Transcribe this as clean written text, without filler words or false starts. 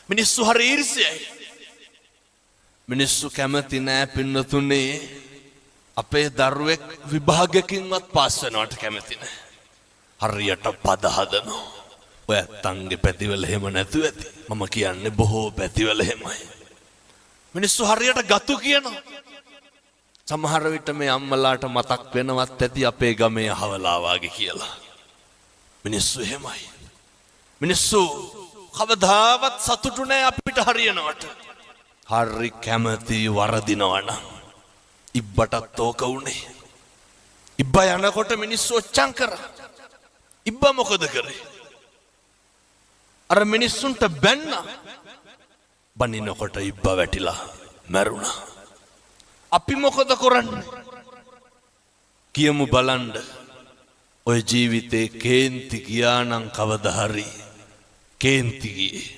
මිනිස්සු හරි ඊර්ෂ්‍යයි. මිනිස්සු කැමති නෑ පින්නතුනේ අපේ දරුවෙක් විභාගයකින්වත් පාස් වෙනවට කැමති නෑ. හරියට පද හදනවා. ඔය අත්තන්ගේ පැතිවල එහෙම නැතුව ඇති. මම කියන්නේ බොහෝ පැතිවල එහෙමයි. මිනිස්සු හරියට ගතු කියනවා. සමහර විට මේ අම්මලාට මතක් වෙනවත් ඇති අපේ ගමේ අහවලා වාගේ කියලා. මිනිස්සු එහෙමයි. මිනිස්සු කවදාවත් සතුටු නෑ අපිට හරියනවට. හරි කැමති වරදිනවා නම්. ඉබ්බටත් ඕක උනේ. ඉබ්බා යනකොට මිනිස්සු ඔච්චම් කරා. ඉබ්බා මොකද කරේ? අර මිනිස්සුන්ට බැන්න. බනිනකොට ඉබ්බා වැටිලා මැරුණා. අපි මොකද කරන්නේ? කියමු බලන්න. ඔය ජීවිතේ කේන්ති ගියා නම් කවදා හරි කේන්ති ගියේ.